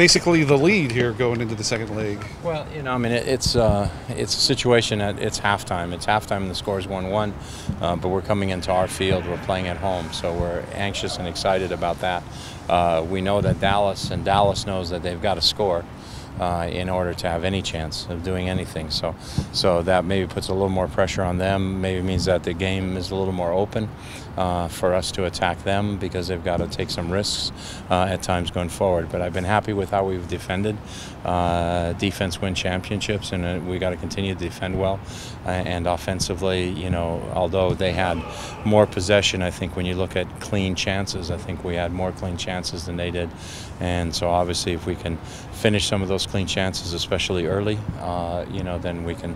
basically the lead here going into the second leg. Well, I mean, it's a situation that it's halftime. It's halftime and the score is 1-1, but we're coming into our field. We're playing at home, so we're anxious and excited about that. We know that Dallas knows that they've got to score in order to have any chance of doing anything. So that maybe puts a little more pressure on them. Maybe means that the game is a little more open for us to attack them because they've got to take some risks at times going forward. But I've been happy with how we've defended. Defense win championships, and we got to continue to defend well. And offensively, although they had more possession, I think when you look at clean chances, I think we had more clean chances than they did. And so obviously if we can finish some of those clean chances, especially early, then we can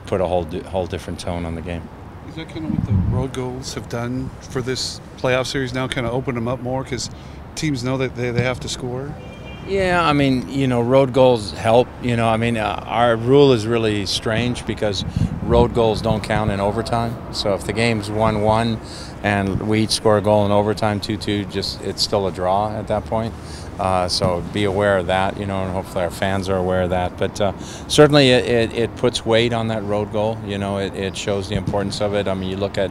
put a whole different tone on the game. Is that kind of what the road goals have done for this playoff series now, kind of open them up more because teams know that they have to score? Yeah, I mean, road goals help. Our rule is really strange because road goals don't count in overtime. So if the game's 1-1 and we each score a goal in overtime, 2-2, it's still a draw at that point. So be aware of that, and hopefully our fans are aware of that. But certainly it puts weight on that road goal. It shows the importance of it. I mean, you look at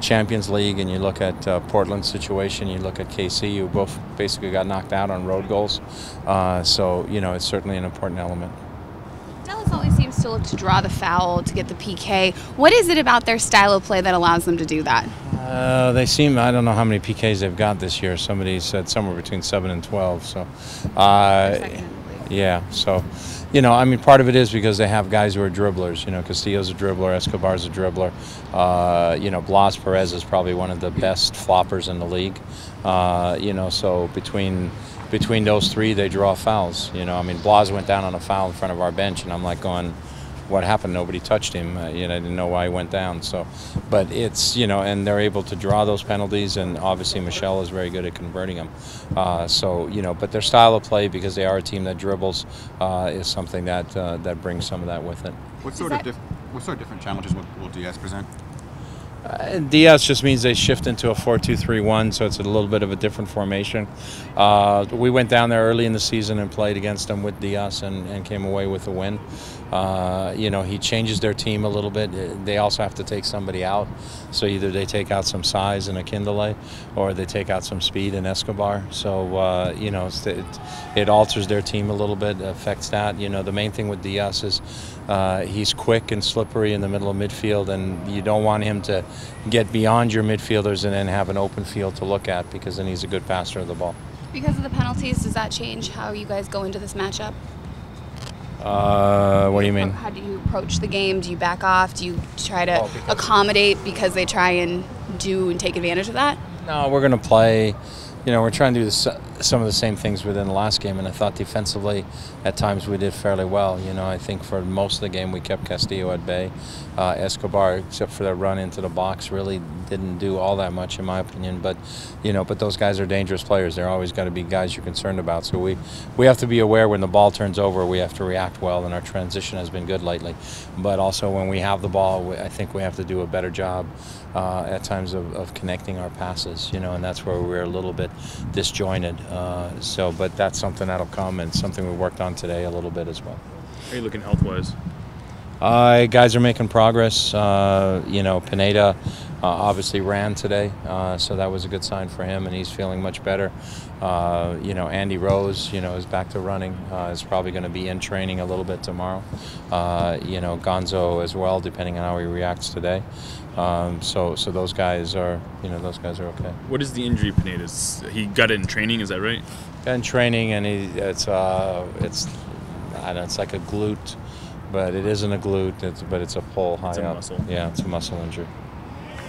Champions League and you look at Portland's situation, you look at KC, who both basically got knocked out on road goals. So, it's certainly an important element. Dallas always seems to look to draw the foul to get the PK. What is it about their style of play that allows them to do that? They seem, I don't know how many PKs they've got this year. Somebody said somewhere between 7 and 12. So, yeah. So, part of it is because they have guys who are dribblers. Castillo's a dribbler, Escobar's a dribbler. Blas Perez is probably one of the best floppers in the league. So between those three, they draw fouls. Blas went down on a foul in front of our bench, and I'm like going, what happened? Nobody touched him. I didn't know why he went down. So, but it's, and they're able to draw those penalties, and obviously Michel is very good at converting them. But their style of play, because they are a team that dribbles, is something that brings some of that with it. What sort of different challenges will Diaz present? Diaz just means they shift into a 4-2-3-1, so it's a little bit of a different formation. We went down there early in the season and played against them with Diaz and came away with a win. He changes their team a little bit. They also have to take somebody out, so either they take out some size in Akindele or they take out some speed in Escobar. So, it alters their team a little bit, affects that. The main thing with Diaz is he's quick and slippery in the middle of midfield, and you don't want him to get beyond your midfielders and then have an open field to look at, because then he's a good passer of the ball. Because of the penalties, does that change how you guys go into this matchup? What do you mean? How do you approach the game? Do you back off? Do you try to accommodate because they try and take advantage of that? No, we're going to play. We're trying to do some of the same things within the last game, and I thought defensively at times we did fairly well. I think for most of the game we kept Castillo at bay. Escobar, except for that run into the box, really didn't do all that much in my opinion. But those guys are dangerous players. They're always got to be guys you're concerned about. So we have to be aware when the ball turns over, we have to react well, and our transition has been good lately. But also when we have the ball, I think we have to do a better job at times of connecting our passes, and that's where we're a little bit disjointed. But that's something that'll come, and something we worked on today a little bit as well. How are you looking health-wise? Guys are making progress. Pineda obviously ran today, so that was a good sign for him, and he's feeling much better. Andy Rose, is back to running. Is probably going to be in training a little bit tomorrow. Gonzo as well, depending on how he reacts today. So those guys are, okay. What is the injury, Pineda's? He got it in training, is that right? In training, and it's I don't know, it's like a glute, but it isn't a glute. But it's a pull high up. Muscle. Yeah, it's a muscle injury.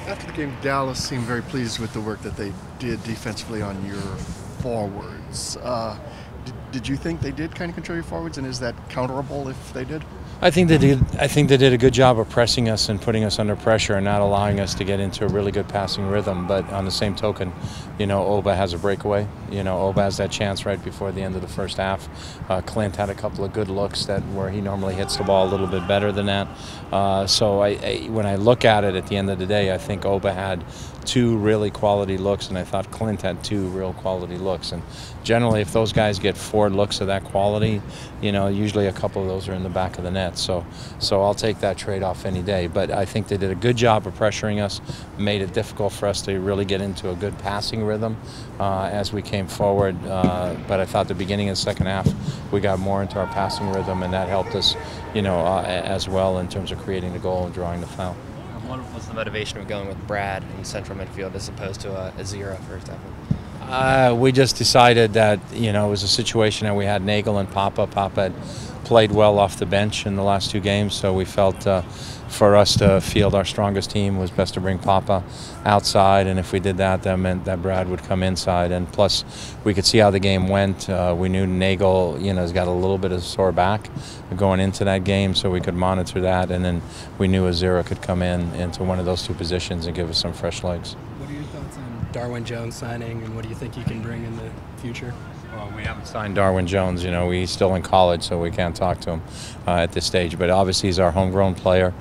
After the game, Dallas seemed very pleased with the work that they did defensively on your forwards. Did you think they did kind of control your forwards, and is that counterable if they did? I think they did. I think they did a good job of pressing us and putting us under pressure and not allowing us to get into a really good passing rhythm. But on the same token, Oba has a breakaway. Oba has that chance right before the end of the first half. Clint had a couple of good looks where he normally hits the ball a little bit better than that. So when I look at it at the end of the day, I think Oba had 2 really quality looks, and I thought Clint had 2 real quality looks. And generally, if those guys get 4 looks of that quality, usually a couple of those are in the back of the net. So I'll take that trade-off any day. But I think they did a good job of pressuring us, made it difficult for us to really get into a good passing rhythm as we came forward. But I thought the beginning of the second half, we got more into our passing rhythm, and that helped us, as well in terms of creating the goal and drawing the foul. What was the motivation of going with Brad in central midfield as opposed to a Zira, for example? We just decided that, it was a situation that we had Nagel and Papa. Papa had played well off the bench in the last 2 games, so we felt for us to field our strongest team was best to bring Papa outside, and if we did that, that meant that Brad would come inside. And plus, we could see how the game went. We knew Nagel, has got a little bit of sore back going into that game, so we could monitor that, and then we knew Azira could come into one of those 2 positions and give us some fresh legs. What are your thoughts on Darwin Jones signing, and what do you think he can bring in the future? Well, we haven't signed Darwin Jones. He's still in college, so we can't talk to him at this stage. But obviously, he's our homegrown player.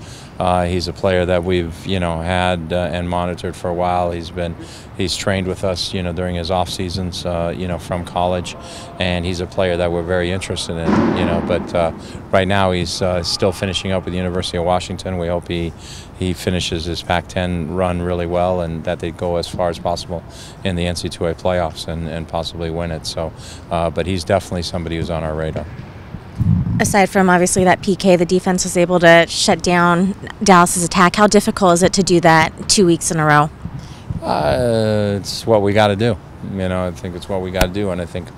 He's a player that we've, had and monitored for a while. He's trained with us, during his off seasons, from college, and he's a player that we're very interested in, But right now, he's still finishing up with the University of Washington. We hope he finishes his Pac-10 run really well, and that they go as far as possible in the NCAA playoffs and possibly win it. So, but he's definitely somebody who's on our radar. Aside from obviously that PK, the defense was able to shut down Dallas's attack. How difficult is it to do that 2 weeks in a row? It's what we got to do. I think it's what we got to do, and I think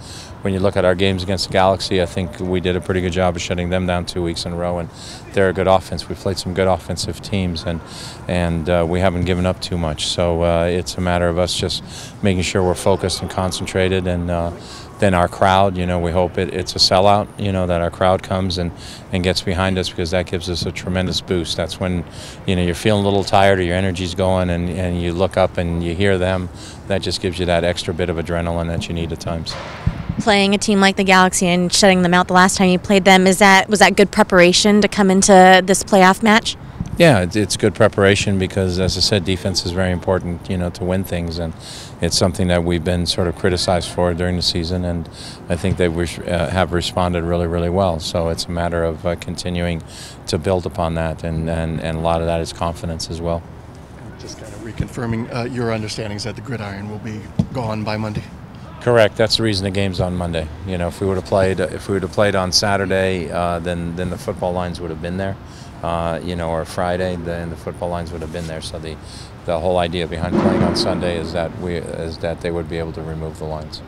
when you look at our games against the Galaxy, I think we did a pretty good job of shutting them down 2 weeks in a row, and they're a good offense. We played some good offensive teams, and we haven't given up too much. So it's a matter of us just making sure we're focused and concentrated, and then our crowd, we hope it's a sellout, that our crowd comes and gets behind us, because that gives us a tremendous boost. That's when, you're feeling a little tired or your energy's going, and you look up and you hear them. That just gives you that extra bit of adrenaline that you need at times. Playing a team like the Galaxy and shutting them out the last time you played them, was that good preparation to come into this playoff match? Yeah, it's good preparation because, as I said, defense is very important, to win things, and it's something that we've been sort of criticized for during the season, and I think they have responded really, really well. So it's a matter of continuing to build upon that, and a lot of that is confidence as well. Just kind of reconfirming your understandings that the gridiron will be gone by Monday. Correct. That's the reason the game's on Monday. If we would have played on Saturday, then the football lines would have been there. Or Friday, then the football lines would have been there. So the whole idea behind playing on Sunday is that they would be able to remove the lines.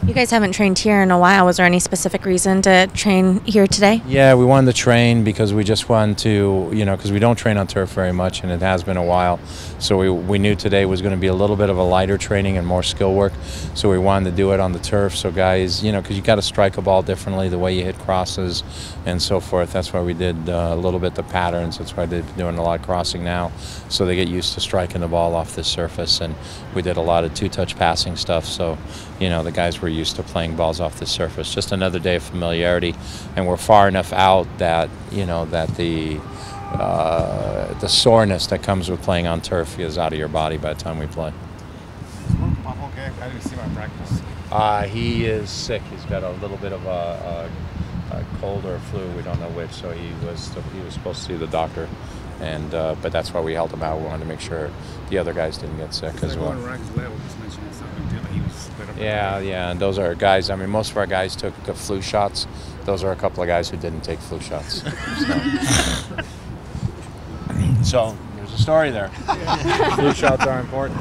You guys haven't trained here in a while. Was there any specific reason to train here today? Yeah, we wanted to train because we just wanted to, because we don't train on turf very much, and it has been a while. So we knew today was going to be a little bit of a lighter training and more skill work. So we wanted to do it on the turf. So guys, because you got to strike a ball differently, the way you hit crosses and so forth. That's why we did a little bit the patterns. That's why they're doing a lot of crossing now, so they get used to striking the ball off this surface. And we did a lot of 2-touch passing stuff. So, the guys were used to playing balls off this surface. Just another day of familiarity, and we're far enough out that that the soreness that comes with playing on turf is out of your body by the time we play. Okay, I didn't see my practice. He is sick. He's got a little bit of a cold or a flu. We don't know which. So he was supposed to see the doctor, and but that's why we held him out. We wanted to make sure the other guys didn't get sick as well. Yeah, and those are guys. I mean, most of our guys took the flu shots. Those are a couple of guys who didn't take flu shots. So there's a story there. Flu shots are important.